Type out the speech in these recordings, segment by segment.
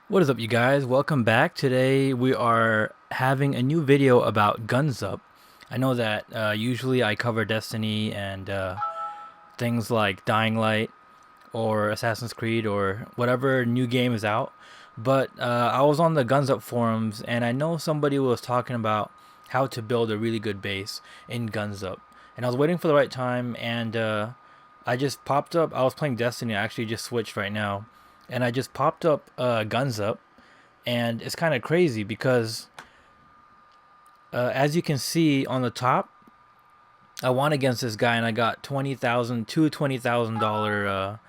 What is up, you guys? Welcome back. Today we are having a new video about Guns Up. I know that usually I cover Destiny and things like Dying Light or Assassin's Creed or whatever new game is out. But I was on the Guns Up forums and I know somebody was talking about how to build a really good base in Guns Up. And I was waiting for the right time and I just popped up. I was playing Destiny. I actually just switched right now. And I just popped up Guns Up, and it's kind of crazy because as you can see on the top, I won against this guy and I got 20,000 two $20,000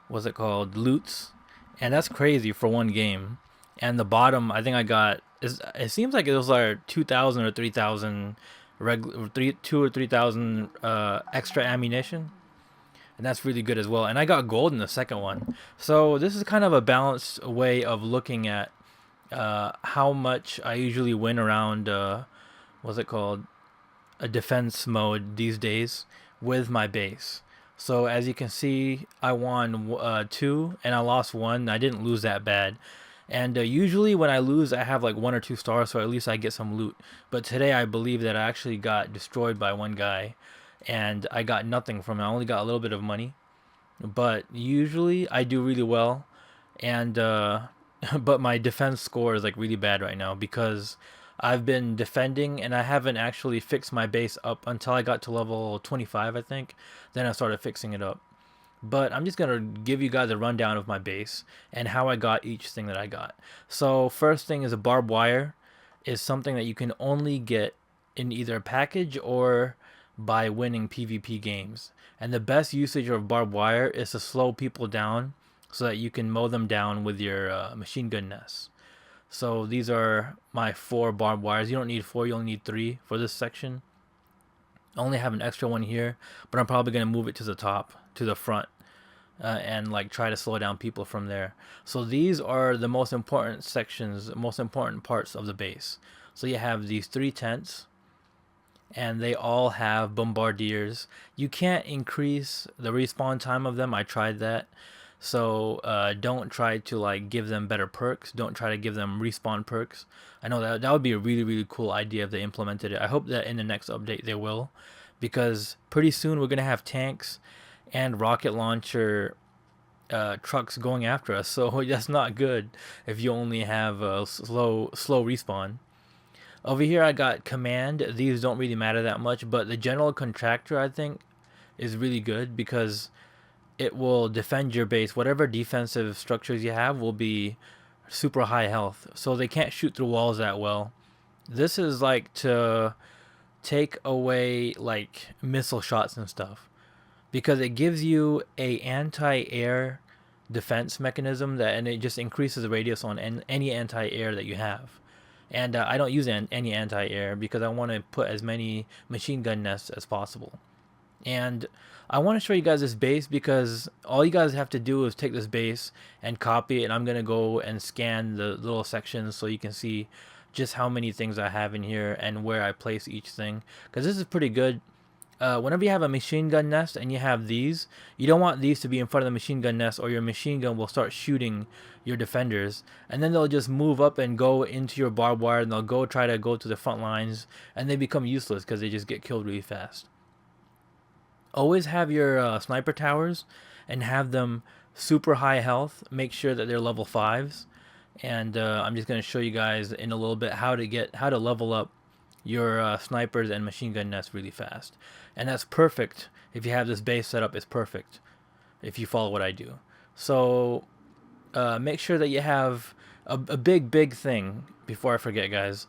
what's it called, loots, and that's crazy for one game. And the bottom, I think I got it seems like it was like 2,000 or 3,000 2 or 3,000 extra ammunition, and that's really good as well. And I got gold in the second one, so this is kind of a balanced way of looking at how much I usually win around what's it called, a defense mode these days with my base. So as you can see, I won two and I lost one. I didn't lose that bad. And usually when I lose, I have like 1 or 2 stars, so at least I get some loot. But today I believe that I actually got destroyed by one guy, and I got nothing from it. I only got a little bit of money. But usually I do really well, and but my defense score is like really bad right now because I've been defending and I haven't actually fixed my base up until I got to level 25, I think. Then I started fixing it up. But I'm just gonna give you guys a rundown of my base and how I got each thing that I got. So first thing is a barbed wire, is something that you can only get in either a package or by winning PvP games. And the best usage of barbed wire is to slow people down so that you can mow them down with your machine gun nests. So these are my 4 barbed wires. You don't need 4, you only need 3 for this section. I only have an extra one here, but I'm probably going to move it to the top, to the front, and like try to slow down people from there. So these are the most important sections, most important parts of the base. So you have these 3 tents, and they all have bombardiers. You can't increase the respawn time of them. I tried that. So don't try to like give them better perks. Don't try to give them respawn perks. I know that would be a really cool idea if they implemented it. I hope that in the next update they will, because pretty soon we're gonna have tanks and rocket launcher trucks going after us. So that's not good if you only have a slow respawn. Over here I got command. These don't really matter that much, but the general contractor I think is really good because it will defend your base. Whatever defensive structures you have will be super high health, so they can't shoot through walls that well. This is like to take away like missile shots and stuff, because it gives you a anti-air defense mechanism that, and it just increases the radius on any anti-air that you have. And I don't use any anti-air because I want to put as many machine gun nests as possible. And I want to show you guys this base because all you guys have to do is take this base and copy it, and I'm going to go and scan the little sections so you can see just how many things I have in here and where I place each thing, because this is pretty good. Whenever you have a machine gun nest and you have these, you don't want these to be in front of the machine gun nest, or your machine gun will start shooting your defenders, and then they'll just move up and go into your barbed wire, and they'll go try to go to the front lines, and they become useless because they just get killed really fast. Always have your sniper towers and have them super high health. Make sure that they're level 5s, and I'm just going to show you guys in a little bit how to level up your snipers and machine gun nests really fast. And that's perfect if you have this base set up. It's perfect if you follow what I do. So make sure that you have a big thing before I forget, guys.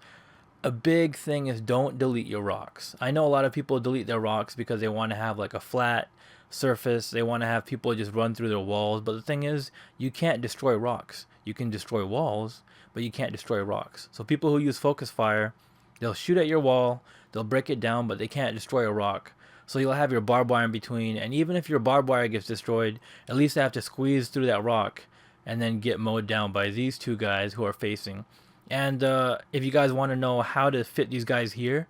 A big thing is don't delete your rocks. I know a lot of people delete their rocks because they want to have like a flat surface. They want to have people just run through their walls. But the thing is, you can't destroy rocks. You can destroy walls, but you can't destroy rocks. So people who use focus fire, they'll shoot at your wall, they'll break it down, but they can't destroy a rock. So you'll have your barbed wire in between, and even if your barbed wire gets destroyed, at least they have to squeeze through that rock and then get mowed down by these 2 guys who are facing. And if you guys want to know how to fit these guys here,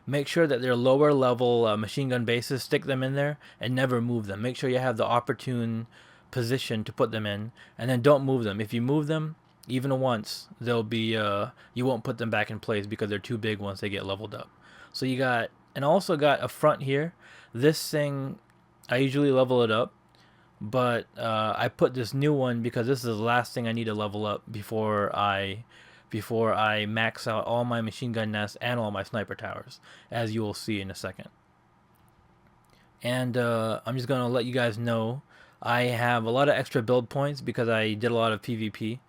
make sure that they're lower level machine gun bases. Stick them in there and never move them. Make sure you have the opportune position to put them in, and then don't move them. If you move them, even once, they'll be you won't put them back in place because they're too big once they get leveled up. So you got, and also got a front here. This thing, I usually level it up, but I put this new one because this is the last thing I need to level up before I max out all my machine gun nests and all my sniper towers, as you will see in a second. And I'm just gonna let you guys know I have a lot of extra build points because I did a lot of PvP,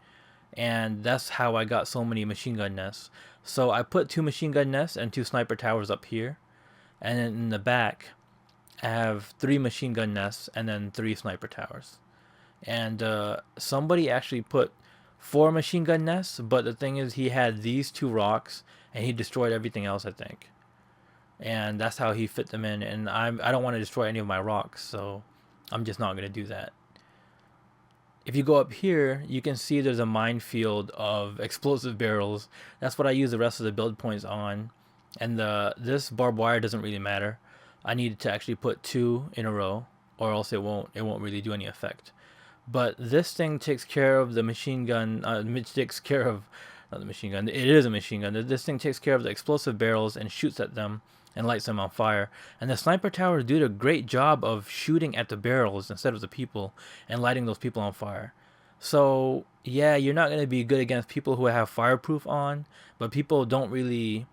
and that's how I got so many machine gun nests. So I put 2 machine gun nests and 2 sniper towers up here, and then in the back I have 3 machine gun nests and then 3 sniper towers. And somebody actually put 4 machine gun nests, but the thing is he had these 2 rocks and he destroyed everything else, I think. And that's how he fit them in, and I don't want to destroy any of my rocks, so I'm just not going to do that. If you go up here, you can see there's a minefield of explosive barrels. That's what I use the rest of the build points on. And this barbed wire doesn't really matter. I need to actually put 2 in a row, or else it won't really do any effect. But this thing takes care of the machine gun. It takes care of, not the machine gun. It is a machine gun. This thing takes care of the explosive barrels and shoots at them and lights them on fire. And the sniper towers do a great job of shooting at the barrels instead of the people and lighting those people on fire. So yeah, you're not going to be good against people who have fireproof on, but people don't really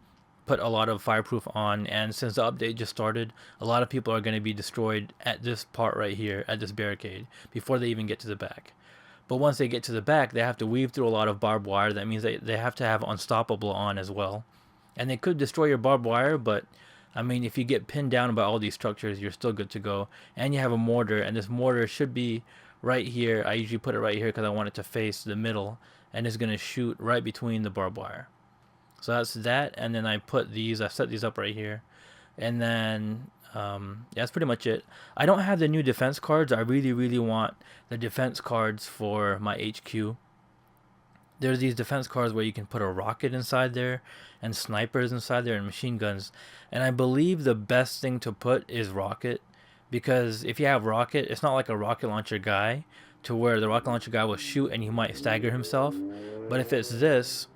put a lot of fireproof on, and since the update just started, a lot of people are going to be destroyed at this part right here, at this barricade, before they even get to the back. But once they get to the back, they have to weave through a lot of barbed wire. That means they have to have unstoppable on as well. And they could destroy your barbed wire, but I mean, if you get pinned down by all these structures, you're still good to go. And you have a mortar, and this mortar should be right here. I usually put it right here because I want it to face the middle, and it's going to shoot right between the barbed wire. So that's that, and then I set these up right here. And then, yeah, that's pretty much it. I don't have the new defense cards. I really, really want the defense cards for my HQ. There's these defense cards where you can put a rocket inside there and snipers inside there and machine guns. And I believe the best thing to put is rocket, because if you have rocket, it's not like a rocket launcher guy to where the rocket launcher guy will shoot and he might stagger himself. But if it's this,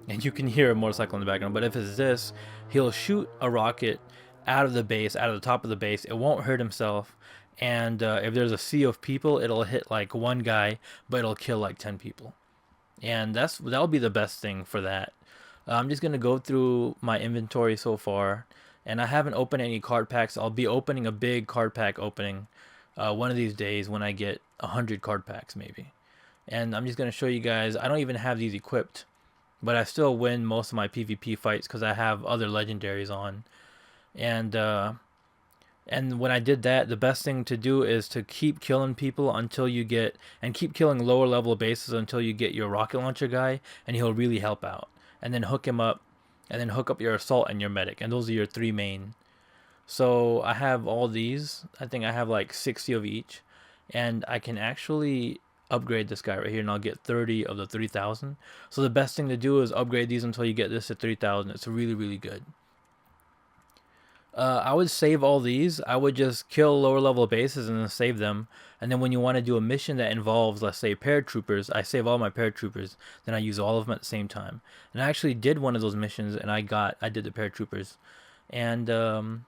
and you can hear a motorcycle in the background, but if it's this, he'll shoot a rocket out of the base, out of the top of the base. It won't hurt himself. And if there's a sea of people, it'll hit like one guy, but it'll kill like 10 people. And that'll be the best thing for that. I'm just gonna go through my inventory so far, and I haven't opened any card packs. I'll be opening a big card pack opening one of these days when I get 100 card packs maybe. And I'm just gonna show you guys. I don't even have these equipped, but I still win most of my PvP fights because I have other legendaries on. And when I did that, the best thing to do is to keep killing people until you get, and keep killing lower level bases until you get your rocket launcher guy, and he'll really help out. And then hook him up, and then hook up your assault and your medic, and those are your 3 main. So I have all these. I think I have like 60 of each, and I can actually upgrade this guy right here, and I'll get 30 of the 3,000. So the best thing to do is upgrade these until you get this to 3,000. It's really, really good. I would save all these. I would just kill lower level bases and then save them. And then when you want to do a mission that involves, let's say, paratroopers, I save all my paratroopers. Then I use all of them at the same time. And I actually did one of those missions, and I did the paratroopers. And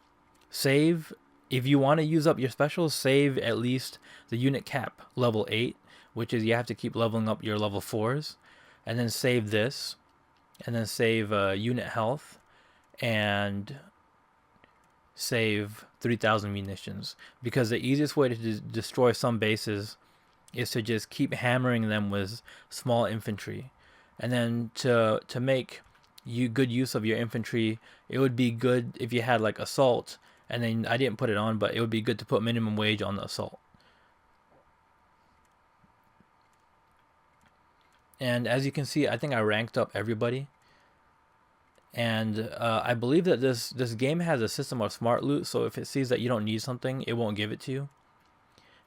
save, if you want to use up your specials, save at least the unit cap level 8, which is you have to keep leveling up your level 4s. And then save this. And then save unit health. And save 3,000 munitions, because the easiest way to destroy some bases is to just keep hammering them with small infantry. And then to make you good use of your infantry, it would be good if you had like assault, and then I didn't put it on, but it would be good to put minimum wage on the assault. And as you can see, I think I ranked up everybody. And I believe that this game has a system of smart loot, so if it sees that you don't need something, it won't give it to you.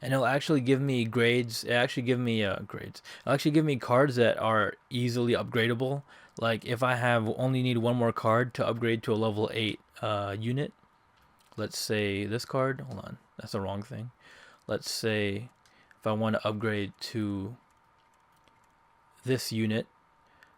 And it'll actually give me grades. It'll actually give me It'll actually give me cards that are easily upgradable. Like if I only need one more card to upgrade to a level 8 unit. Let's say this card. Hold on, that's the wrong thing. Let's say if I want to upgrade to this unit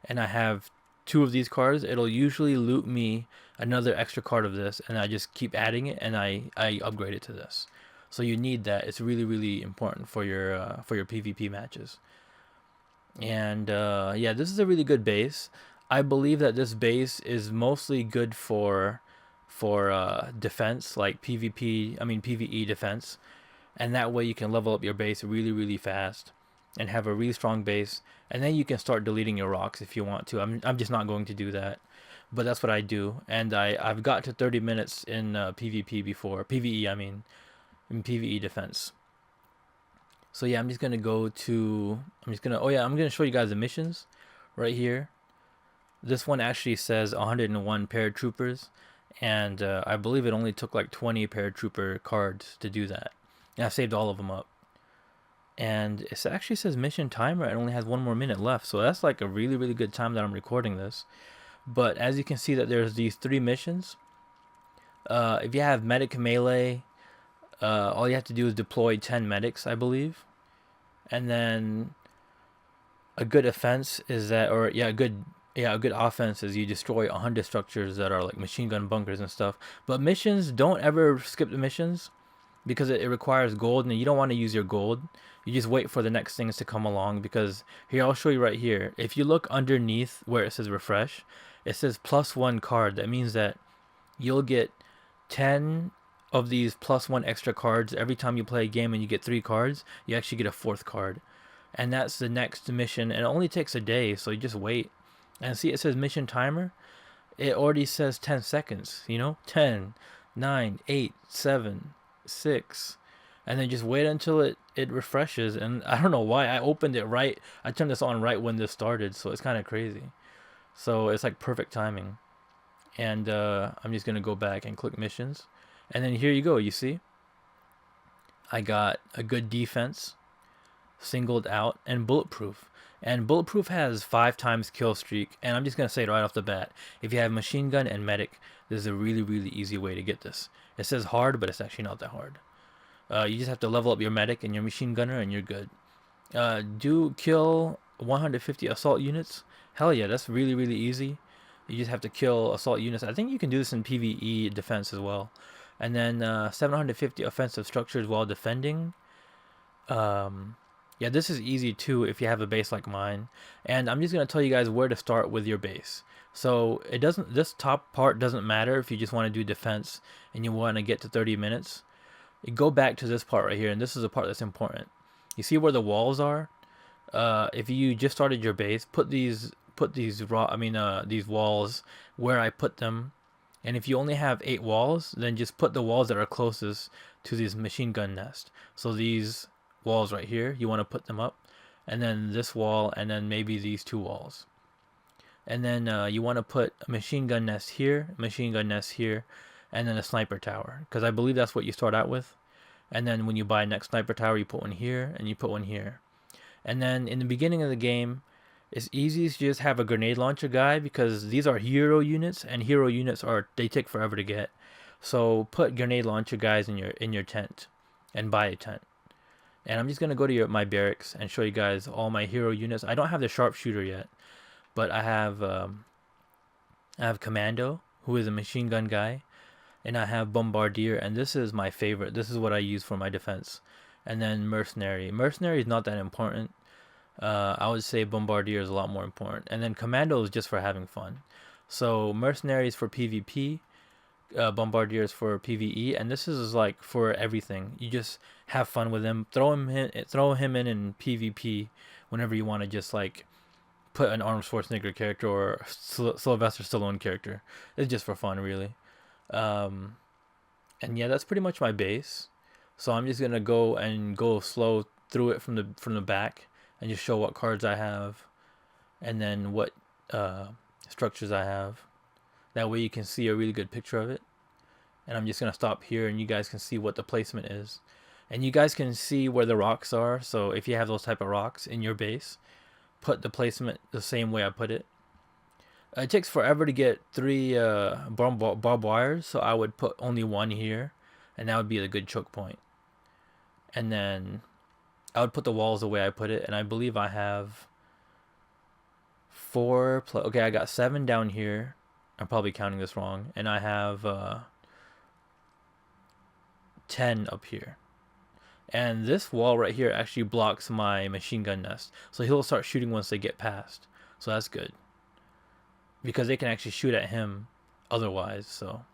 and I have 2 of these cards, it'll usually loot me another extra card of this, and I just keep adding it, and I upgrade it to this. So you need that. It's really really important for your PvP matches. And yeah, this is a really good base. I believe that this base is mostly good for defense, like PvE defense, and that way you can level up your base really really fast and have a really strong base, and then you can start deleting your rocks if you want to. I'm just not going to do that, but that's what I do. And I've got to 30 minutes in PvP before PvE, in PvE defense. So yeah, I'm just gonna go to oh yeah, I'm gonna show you guys the missions right here. This one actually says 101 paratroopers, and I believe it only took like 20 paratrooper cards to do that, and I saved all of them up. And it actually says mission timer, it only has 1 more minute left, so that's like a really really good time that I'm recording this. But as you can see that there's these 3 missions. If you have medic melee, all you have to do is deploy 10 medics, I believe. And then a good offense is that, or yeah, a good offense is you destroy 100 structures that are like machine gun bunkers and stuff. But missions, don't ever skip the missions, because it requires gold, and you don't want to use your gold. You just wait for the next things to come along, because here, I'll show you right here. If you look underneath where it says refresh, it says +1 card. That means that you'll get 10 of these +1 extra cards every time you play a game, and you get 3 cards. You actually get a 4th card, and that's the next mission, and it only takes a day, so you just wait. And see, it says mission timer. It already says 10 seconds, 10, 9, 8, 7, 6, and then just wait until it refreshes. And I don't know why I opened it right, I turned this on right when this started, so it's kind of crazy. So it's like perfect timing. And I'm just gonna go back and click missions, and then here you go. You see, I got a good defense, singled out, and bulletproof. And bulletproof has 5 times kill streak, and I'm just gonna say it right off the bat, if you have machine gun and medic, this is a really really easy way to get this. It says hard, but it's actually not that hard. You just have to level up your medic and your machine gunner, and you're good. Do kill 150 assault units. Hell yeah, that's really really easy. You just have to kill assault units. I think you can do this in PvE defense as well. And then 750 offensive structures while defending. Yeah, this is easy too if you have a base like mine. And I'm just gonna tell you guys where to start with your base. So this top part doesn't matter if you just want to do defense and you want to get to 30 minutes. You go back to this part right here, and this is the part that's important. You see where the walls are? If you just started your base, put these these walls where I put them. And if you only have 8 walls, then just put the walls that are closest to this machine gun nest. So these walls right here, you want to put them up, and then this wall, and then maybe these 2 walls. And then you want to put a machine gun nest here, and then a sniper tower, because I believe that's what you start out with. And then when you buy next sniper tower, you put one here, and you put one here. And then in the beginning of the game, it's easy to just have a grenade launcher guy, because these are hero units, and hero units they take forever to get. So put grenade launcher guys in your tent, and buy a tent. And I'm just gonna go to my barracks and show you guys all my hero units. I don't have the sharpshooter yet, but I have commando, who is a machine gun guy, and I have bombardier, and this is my favorite. This is what I use for my defense. And then mercenary. Mercenary is not that important. I would say bombardier is a lot more important. And then commando is just for having fun. So mercenaries for PvP, bombardiers for PvE, and this is like for everything. You just have fun with him. Throw him in PvP whenever you want to just like put an Arnold Schwarzenegger character or Sylvester Stallone character. It's just for fun, really. And yeah, that's pretty much my base. So I'm just gonna go slow through it from the back, and just show what cards I have, and then what structures I have. That way you can see a really good picture of it. And I'm just gonna stop here, and you guys can see what the placement is, and you guys can see where the rocks are. So if you have those type of rocks in your base, put the placement the same way I put it. It takes forever to get 3 barbed wires, so I would put only 1 here, and that would be a good choke point. And then I would put the walls the way I put it, and I believe I have 4 plus. Okay, I got 7 down here. I'm probably counting this wrong, and I have 10 up here. And this wall right here actually blocks my machine gun nest, so he'll start shooting once they get past. So that's good, because they can actually shoot at him otherwise. So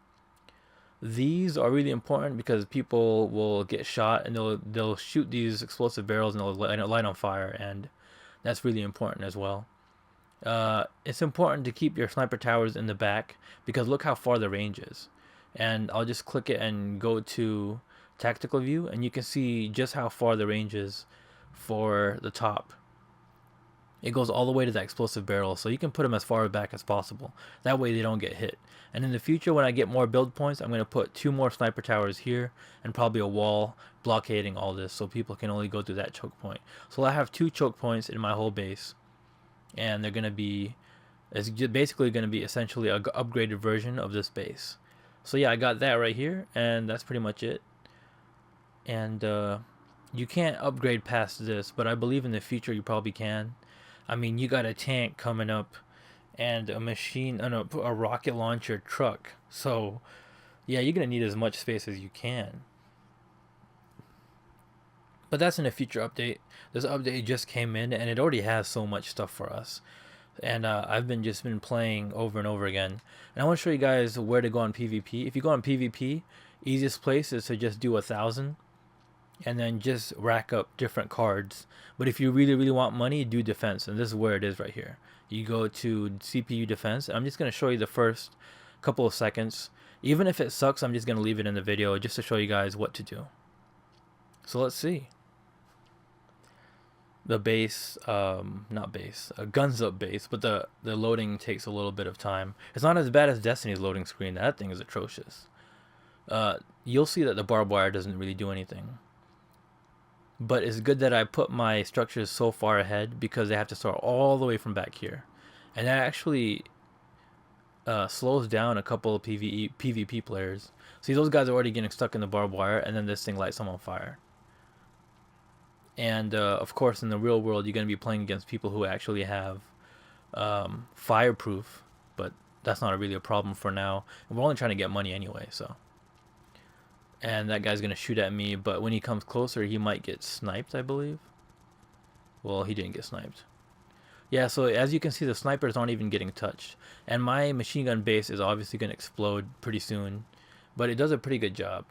these are really important because people will get shot and they'll shoot these explosive barrels and they'll light on fire, and that's really important as well. It's important to keep your sniper towers in the back because look how far the range is. And I'll just click it and go to tactical view, and you can see just how far the range is for the top. It goes all the way to the explosive barrel, so you can put them as far back as possible. That way they don't get hit. And in the future, when I get more build points, I'm going to put 2 more sniper towers here and probably a wall blockading all this so people can only go through that choke point. So I have 2 choke points in my whole base, and they're going to be, it's basically going to be essentially an upgraded version of this base. So yeah, I got that right here, and that's pretty much it. And you can't upgrade past this, but I believe in the future you probably can. I mean, you got a tank coming up and a machine, a rocket launcher truck. So yeah, you're going to need as much space as you can. But that's in a future update. This update just came in and it already has so much stuff for us. And I've just been playing over and over again. And I want to show you guys where to go on PvP. If you go on PvP, easiest place is to just do 1,000 and then just rack up different cards. But if you really want money, do defense, and this is where it is right here. You go to CPU defense. I'm just going to show you the first couple of seconds. Even if it sucks, I'm just going to leave it in the video just to show you guys what to do. So let's see. The base, not base, Guns Up base, but the loading takes a little bit of time. It's not as bad as Destiny's loading screen. That thing is atrocious. You'll see that the barbed wire doesn't really do anything. But it's good that I put my structures so far ahead because they have to start all the way from back here. And that actually slows down a couple of PvP players. See, those guys are already getting stuck in the barbed wire, and then this thing lights them on fire. And of course, in the real world, you're going to be playing against people who actually have fireproof, but that's not really a problem for now. And we're only trying to get money anyway, so. And that guy's going to shoot at me, but when he comes closer, he might get sniped, I believe. Well, he didn't get sniped. Yeah, so as you can see, the snipers aren't even getting touched. And my machine gun base is obviously going to explode pretty soon, but it does a pretty good job.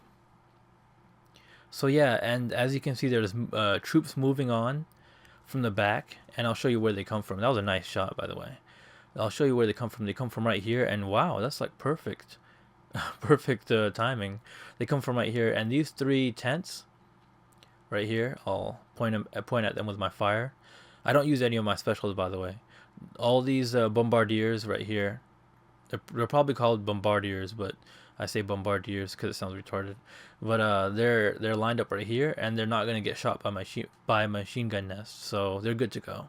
So yeah, and as you can see, there's troops moving on from the back, and I'll show you where they come from. That was a nice shot, by the way. I'll show you where they come from. They come from right here, and wow, that's like perfect. Perfect timing. They come from right here, and these 3 tents right here, I'll point at them with my fire. I don't use any of my specials, by the way. All these bombardiers right here, they're probably called bombardiers, but I say bombardiers because it sounds retarded. But they're lined up right here, and they're not going to get shot by machine gun nests, so they're good to go.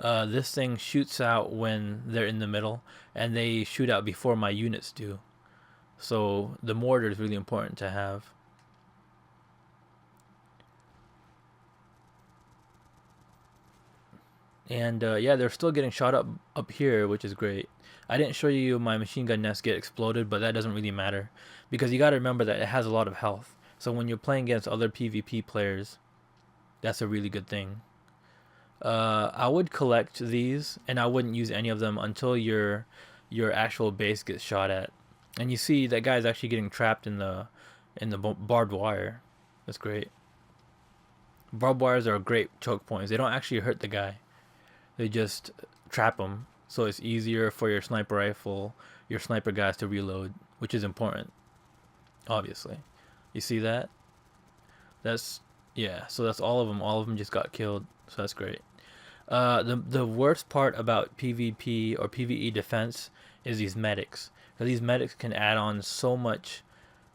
This thing shoots out when they're in the middle, and they shoot out before my units do. So the mortar is really important to have. And yeah, they're still getting shot up here, which is great. I didn't show you my machine gun nest get exploded, but that doesn't really matter because you got to remember that it has a lot of health. So when you're playing against other PvP players, that's a really good thing. I would collect these, and I wouldn't use any of them until your actual base gets shot at. And you see that guy's actually getting trapped in the barbed wire. That's great. Barbed wires are great choke points. They don't actually hurt the guy. They just trap him, so it's easier for your sniper rifle, your sniper guys to reload, which is important, obviously. You see that? Yeah, so that's all of them. All of them just got killed, so that's great. The worst part about PvP or PvE defense is these medics. Because these medics can add on so much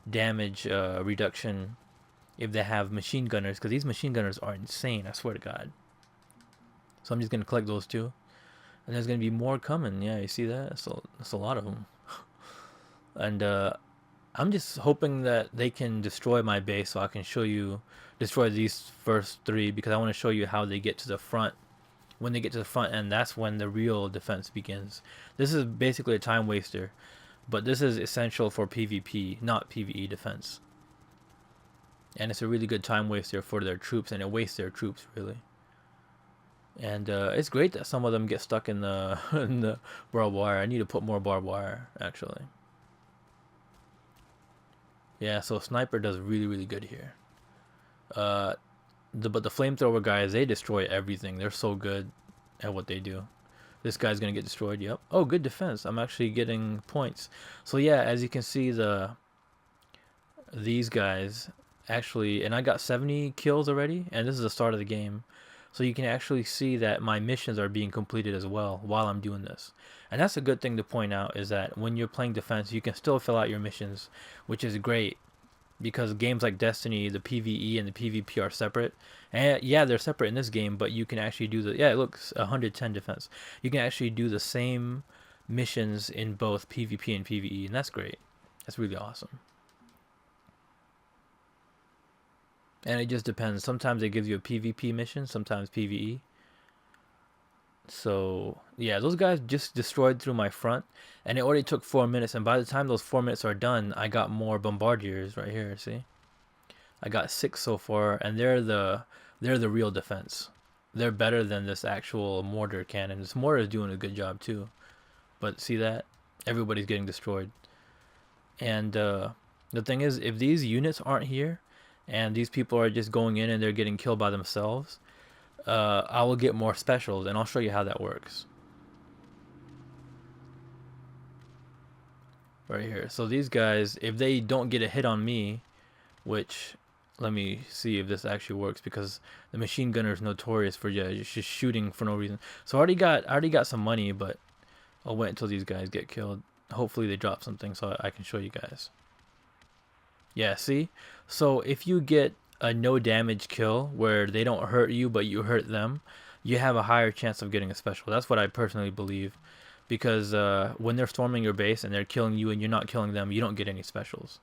damage reduction if they have machine gunners. Because these machine gunners are insane, I swear to God. So I'm just going to collect those 2. And there's going to be more coming. Yeah, you see that? So that's a lot of them. And I'm just hoping that they can destroy my base so I can show you, destroy these first 3, because I want to show you how they get to the front When they get to the front end, that's when the real defense begins. This is basically a time waster, but this is essential for PvP, not PvE defense. And it's a really good time waster for their troops, and it wastes their troops really. And it's great that some of them get stuck in the in the barbed wire. I need to put more barbed wire actually. Yeah, so sniper does really good here. But the flamethrower guys, they destroy everything. They're so good at what they do. This guy's gonna get destroyed. Yep. Oh, good defense. I'm actually getting points. So yeah, as you can see, these guys actually, and I got 70 kills already, and this is the start of the game. So you can actually see that my missions are being completed as well while I'm doing this. And that's a good thing to point out, is that when you're playing defense, you can still fill out your missions, which is great. Because games like Destiny, the PVE and the PvP are separate. And yeah, they're separate in this game, but you can actually do the, yeah, it looks 110 defense. You can actually do the same missions in both PvP and PvE, and that's great. That's really awesome. And it just depends. Sometimes it gives you a PvP mission, sometimes PvE. So yeah, those guys just destroyed through my front, and it already took 4 minutes. And by the time those 4 minutes are done, I got more bombardiers right here. See, I got 6 so far, and they're the real defense. They're better than this actual mortar cannon. This mortar is doing a good job too, but see that everybody's getting destroyed. And the thing is, if these units aren't here, and these people are just going in and they're getting killed by themselves, I will get more specials, and I'll show you how that works. Right here. So these guys, if they don't get a hit on me, which, let me see if this actually works, because the machine gunner is notorious for just shooting for no reason. So I already got some money, but I'll wait until these guys get killed. Hopefully they drop something so I can show you guys. Yeah, see? So if you get a no damage kill where they don't hurt you but you hurt them, you have a higher chance of getting a special. That's what I personally believe, because when they're storming your base and they're killing you and you're not killing them, you don't get any specials.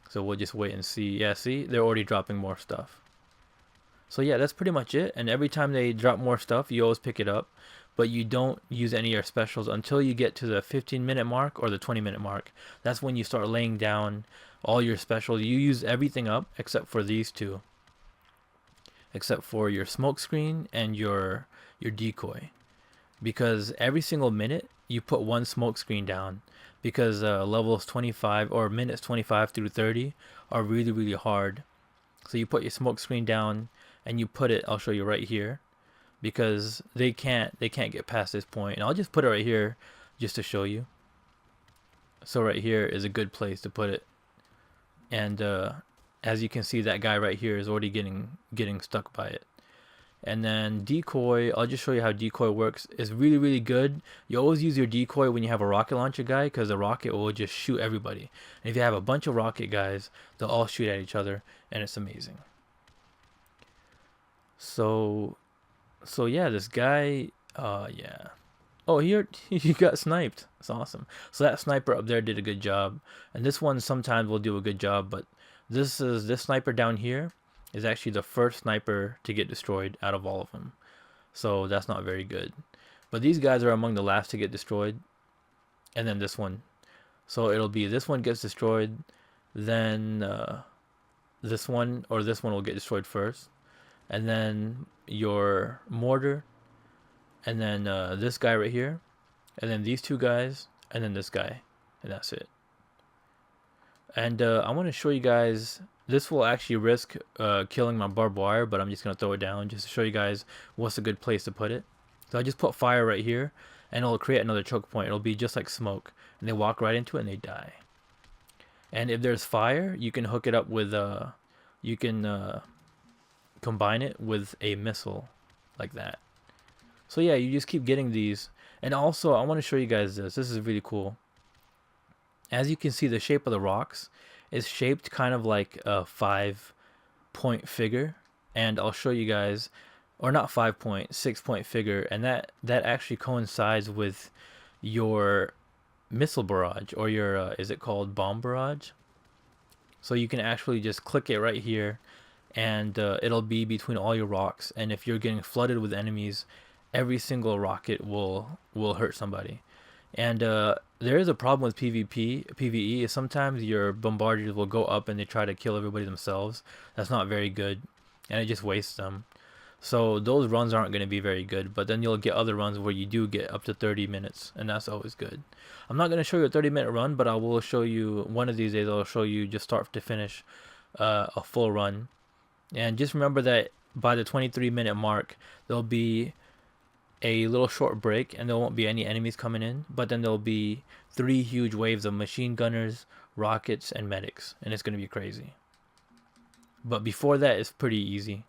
So we'll just wait and see. Yeah, see, they're already dropping more stuff. So yeah, that's pretty much it. And every time they drop more stuff, you always pick it up, but you don't use any of your specials until you get to the 15-minute mark or the 20-minute mark. That's when you start laying down all your specials. You use everything up except for these two, except for your smoke screen and your decoy, because every single minute you put one smoke screen down, because levels 25 or minutes 25 through 30 are really hard. So you put your smoke screen down and you put it, I'll show you right here, because they can't get past this point. And I'll just put it right here just to show you. So right here is a good place to put it. And as you can see, that guy right here is already getting stuck by it. And then decoy, I'll just show you how decoy works. It's really good. You always use your decoy when you have a rocket launcher guy, because the rocket will just shoot everybody. And if you have a bunch of rocket guys, they'll all shoot at each other, and it's amazing. So yeah, this guy, yeah. Oh, here he got sniped. That's awesome. So that sniper up there did a good job, and this one sometimes will do a good job. But this sniper down here is actually the first sniper to get destroyed out of all of them. So that's not very good. But these guys are among the last to get destroyed, and then this one. So it'll be this one gets destroyed, then this one will get destroyed first, and then your mortar, and then this guy right here, and then these two guys, and then this guy, and that's it. And I want to show you guys, this will actually risk killing my barbed wire, but I'm just going to throw it down just to show you guys what's a good place to put it. So I just put fire right here, and it'll create another choke point. It'll be just like smoke, and they walk right into it and they die. And if there's fire, you can hook it up with you can combine it with a missile like that. So yeah, you just keep getting these. And also I want to show you guys this. This is really cool. As you can see, the shape of the rocks is shaped kind of like a 5-point figure, and I'll show you guys, or not 5-point, 6-point figure, and that actually coincides with your missile barrage, or your is it called bomb barrage? So you can actually just click it right here, and it'll be between all your rocks. And if you're getting flooded with enemies, every single rocket will hurt somebody. And there is a problem with PvE is sometimes your bombardiers will go up and they try to kill everybody themselves. That's not very good, and it just wastes them. So those runs aren't going to be very good, but then you'll get other runs where you do get up to 30 minutes, and that's always good. I'm not going to show you a 30-minute run, but I will show you one of these days. I'll show you just start to finish a full run. And just remember that by the 23-minute mark, there'll be a little short break and there won't be any enemies coming in, but then there'll be 3 huge waves of machine gunners, rockets, and medics, and it's going to be crazy. But before that, it's pretty easy.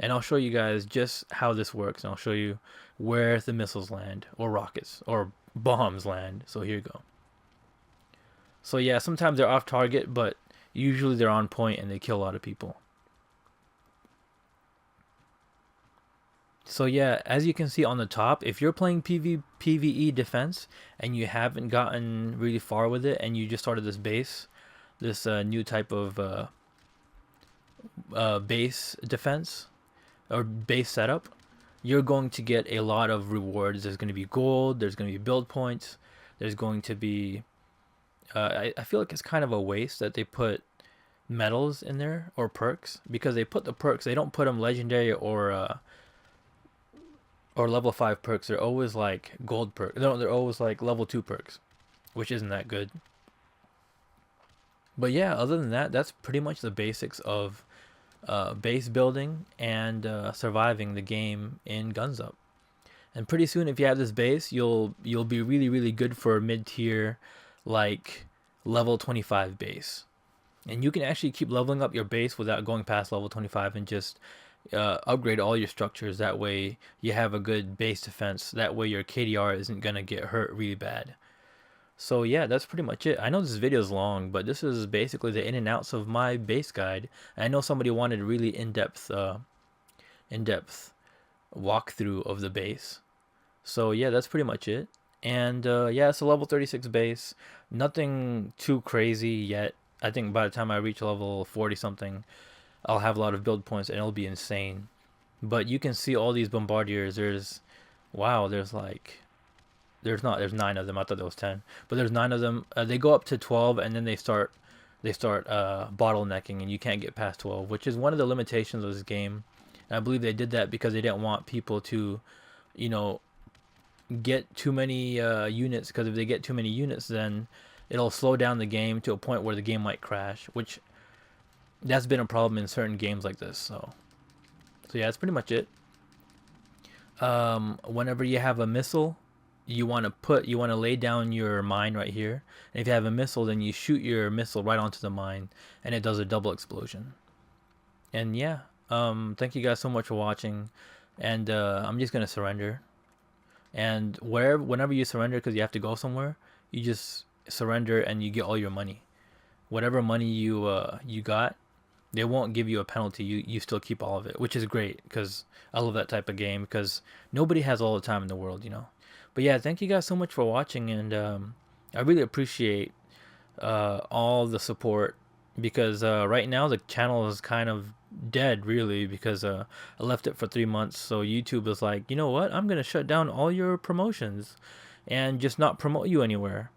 And I'll show you guys just how this works, and I'll show you where the missiles land, or rockets, or bombs land. So here you go. So yeah, sometimes they're off target, but usually they're on point and they kill a lot of people. So yeah, as you can see on the top, if you're playing PvE defense and you haven't gotten really far with it and you just started this base, this new type of base defense or base setup, you're going to get a lot of rewards. There's going to be gold, there's going to be build points, there's going to be I feel like it's kind of a waste that they put medals in there or perks, because they put the perks, they don't put them legendary or level 5 perks. They're always like gold perks. No, they're always like level 2 perks, which isn't that good. But yeah, other than that, that's pretty much the basics of base building and surviving the game in Guns Up. And pretty soon, if you have this base, you'll be really, really good for a mid-tier, like level 25 base. And you can actually keep leveling up your base without going past level 25 and just upgrade all your structures. That way you have a good base defense. That way your KDR isn't going to get hurt really bad. So yeah, that's pretty much it. I know this video is long, but this is basically the in and outs of my base guide. I know somebody wanted a really in-depth walkthrough of the base. So yeah, that's pretty much it. And yeah, it's a level 36 base. Nothing too crazy yet. I think by the time I reach level 40 something, I'll have a lot of build points and it'll be insane. But you can see all these bombardiers. There's 9 of them. I thought there was 10, but there's 9 of them. They go up to 12 and then they start bottlenecking, and you can't get past 12, which is one of the limitations of this game. And I believe they did that because they didn't want people to, get too many units, because if they get too many units, then it'll slow down the game to a point where the game might crash, which that's been a problem in certain games like this. So yeah, that's pretty much it. Whenever you have a missile, you want to lay down your mine right here, and if you have a missile, then you shoot your missile right onto the mine and it does a double explosion. And yeah, thank you guys so much for watching, and I'm just gonna surrender. And whenever you surrender, because you have to go somewhere, you just surrender and you get all your money. Whatever money you got, they won't give you a penalty. You still keep all of it, which is great, because I love that type of game, because nobody has all the time in the world, But yeah, thank you guys so much for watching, and I really appreciate all the support, because right now the channel is kind of dead, really, because I left it for 3 months. So YouTube is like, you know what, I'm gonna shut down all your promotions and just not promote you anywhere.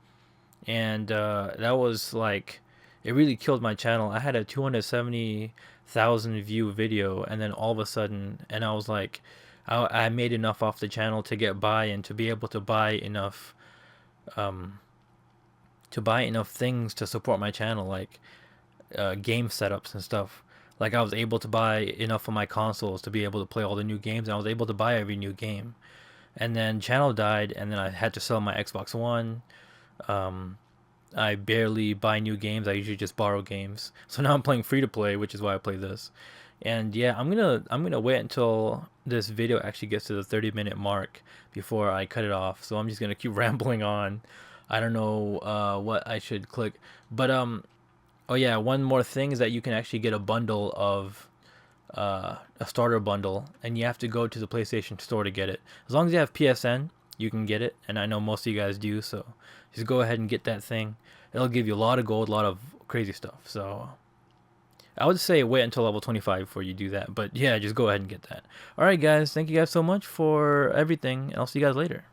And that was like, it really killed my channel. I had a 270,000 view video, and then all of a sudden, and I was like, I made enough off the channel to get by and to be able to buy enough things to support my channel, like game setups and stuff. Like, I was able to buy enough of my consoles to be able to play all the new games, and I was able to buy every new game. And then channel died, and then I had to sell my Xbox One. I barely buy new games. I usually just borrow games. So now I'm playing free to play, which is why I play this. And yeah, I'm gonna wait until this video actually gets to the 30-minute mark before I cut it off. So I'm just gonna keep rambling on. I don't know what I should click, but oh yeah, one more thing is that you can actually get a bundle of a starter bundle, and you have to go to the PlayStation Store to get it. As long as you have PSN, you can get it, and I know most of you guys do. So just go ahead and get that thing. It'll give you a lot of gold, a lot of crazy stuff. So I would say wait until level 25 before you do that. But yeah, just go ahead and get that. All right, guys. Thank you guys so much for everything. And I'll see you guys later.